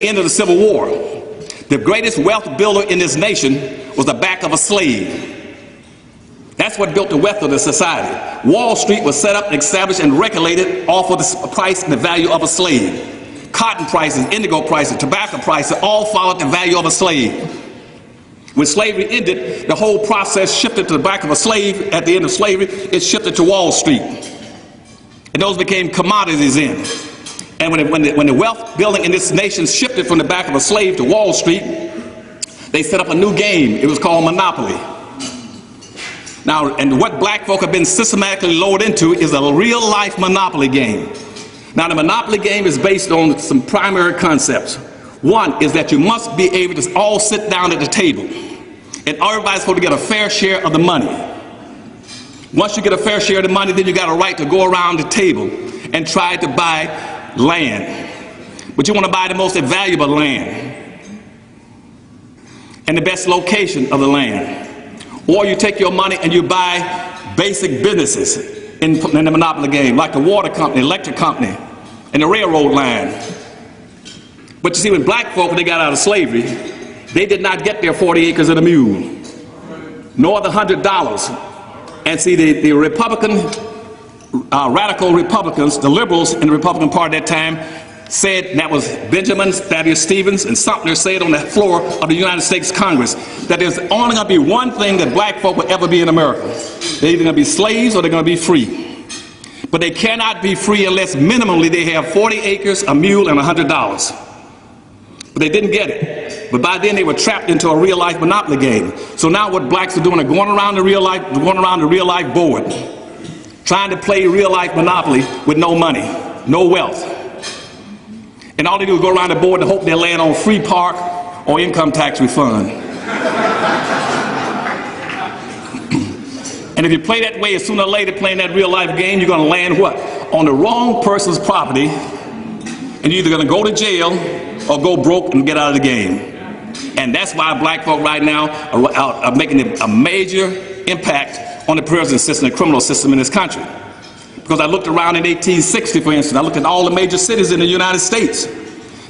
End of the Civil War, the greatest wealth builder in this nation was the back of a slave. That's what built the wealth of the society. Wall Street was set up, established, and regulated off of the price and the value of a slave. Cotton prices, indigo prices, tobacco prices all followed the value of a slave. When slavery ended, the whole process shifted to the back of a slave. At the end of slavery, it shifted to Wall Street. And those became commodities then. And when the wealth building in this nation shifted from the back of a slave to Wall Street, they set up a new game. It was called Monopoly. Now, and what black folk have been systematically lured into is a real-life Monopoly game. Now, the Monopoly game is based on some primary concepts. One is that you must be able to all sit down at the table, and everybody's supposed to get a fair share of the money. Once you get a fair share of the money, then you got a right to go around the table and try to buy land. But you want to buy the most valuable land and the best location of the land. Or you take your money and you buy basic businesses in the Monopoly game, like the water company, electric company, and the railroad line. But you see, when black folk, when they got out of slavery, they did not get their 40 acres and a mule, nor the $100. And see, the Republican radical Republicans, the liberals in the Republican Party at that time, said, and that was Benjamin, Thaddeus Stevens, and Sumter said on the floor of the United States Congress, that there's only going to be one thing that black folk will ever be in America. They're either going to be slaves or they're going to be free. But they cannot be free unless minimally they have 40 acres, a mule, and $100. But they didn't get it. But by then they were trapped into a real-life Monopoly game. So now what blacks are doing are going around the real-life board, trying to play real-life Monopoly with no money, no wealth. And all they do is go around the board and hope they'll land on free park or income tax refund. And if you play that way, sooner or later playing that real-life game, you're going to land what? On the wrong person's property, and you're either going to go to jail or go broke and get out of the game. And that's why black folk right now are making a major impact on the prison system, the criminal system in this country. Because I looked around in 1860, for instance, I looked at all the major cities in the United States.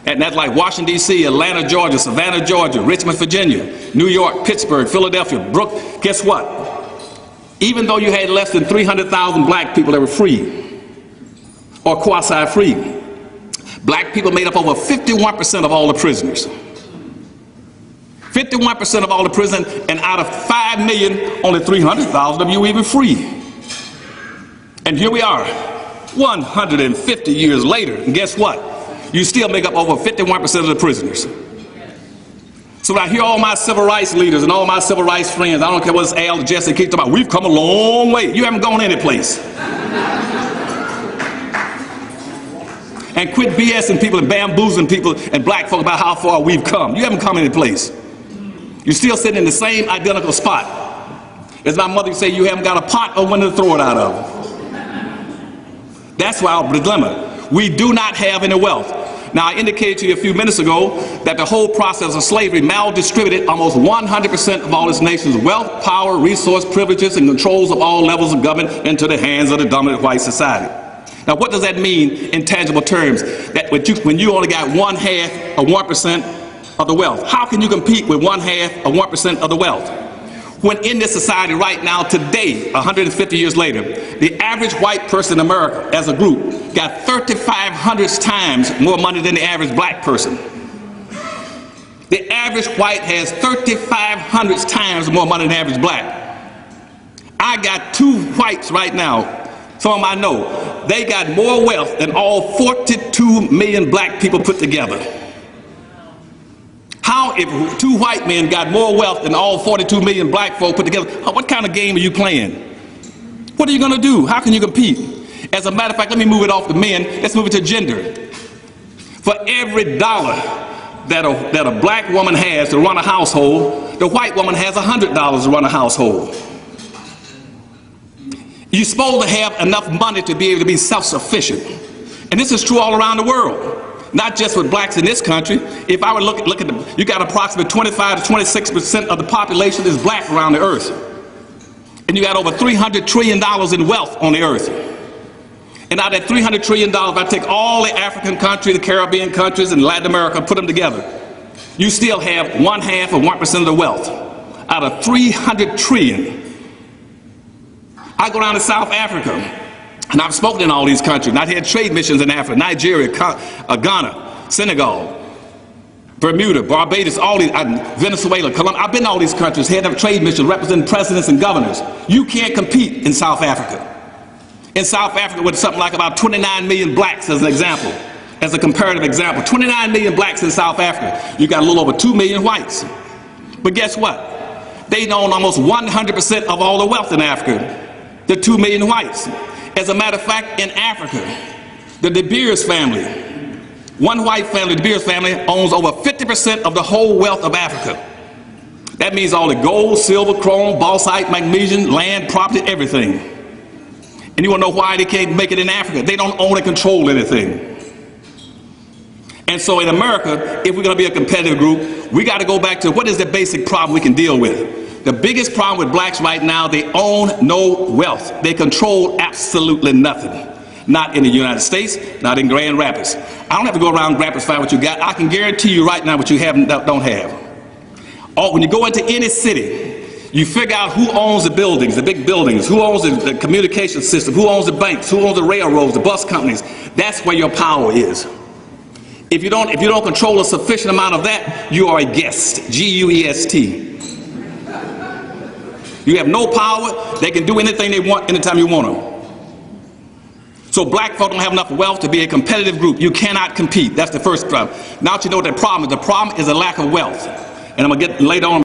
And that's like Washington, D.C., Atlanta, Georgia, Savannah, Georgia, Richmond, Virginia, New York, Pittsburgh, Philadelphia, Brook. Guess what? Even though you had less than 300,000 black people that were free or quasi-free, black people made up over 51% of all the prisoners. 51% of all the prisoners, and out of 5 million, only 300,000 of you were even free. And here we are, 150 years later, and guess what? You still make up over 51% of the prisoners. So when I hear all my civil rights leaders and all my civil rights friends, I don't care what it's Al or Jesse keep talking about, we've come a long way. You haven't gone any place. And quit BSing people and bamboozling people and black folk about how far we've come. You haven't come any place. You're still sitting in the same identical spot. As my mother would say, you haven't got a pot or one to throw it out of. That's why our dilemma. We do not have any wealth. Now, I indicated to you a few minutes ago that the whole process of slavery maldistributed almost 100% of all this nation's wealth, power, resource, privileges, and controls of all levels of government into the hands of the dominant white society. Now, what does that mean in tangible terms? That when you only got 1/2 or 1% of the wealth, how can you compete with 1/2 or 1% of the wealth? When in this society right now, today, 150 years later, the average white person in America as a group got 3,500 times more money than the average black person. The average white has 3,500 times more money than the average black. I got 2 whites right now, some of them I know, they got more wealth than all 42 million black people put together. How, if 2 white men got more wealth than all 42 million black folk put together, what kind of game are you playing? What are you going to do? How can you compete? As a matter of fact, let me move it off to men. Let's move it to gender. For every dollar that a black woman has to run a household, the white woman has $100 to run a household. You're supposed to have enough money to be able to be self-sufficient. And this is true all around the world. Not just with blacks in this country. If I were to look at you got approximately 25 to 26% of the population is black around the earth. And you got over $300 trillion in wealth on the earth. And out of that $300 trillion, if I take all the African countries, the Caribbean countries, and Latin America, put them together, you still have 1/2 of 1% of the wealth out of $300 trillion. I go down to South Africa, and I've spoken in all these countries, and I've had trade missions in Africa, Nigeria, Ghana, Senegal, Bermuda, Barbados, all these, Venezuela, Colombia. I've been to all these countries, head of trade missions, representing presidents and governors. You can't compete in South Africa. In South Africa, with something like about 29 million blacks as an example, as a comparative example, 29 million blacks in South Africa. You got a little over 2 million whites. But guess what? They own almost 100% of all the wealth in Africa, the 2 million whites. As a matter of fact, in Africa, the De Beers family, one white family, the De Beers family, owns over 50% of the whole wealth of Africa. That means all the gold, silver, chrome, bauxite, magnesium, land, property, everything. And you want to know why they can't make it in Africa? They don't own and control anything. And so in America, if we're going to be a competitive group, we got to go back to what is the basic problem we can deal with. The biggest problem with blacks right now, they own no wealth. They control absolutely nothing. Not in the United States, not in Grand Rapids. I don't have to go around Grand Rapids to find what you got. I can guarantee you right now what you have, don't have. Or when you go into any city, you figure out who owns the buildings, the big buildings, who owns the communication system, who owns the banks, who owns the railroads, the bus companies. That's where your power is. If you don't control a sufficient amount of that, you are a guest. G-U-E-S-T. You have no power. They can do anything they want anytime you want them. So black folk don't have enough wealth to be a competitive group. You cannot compete. That's the first problem. Now that you know what the problem is a lack of wealth. And I'm going to get later on.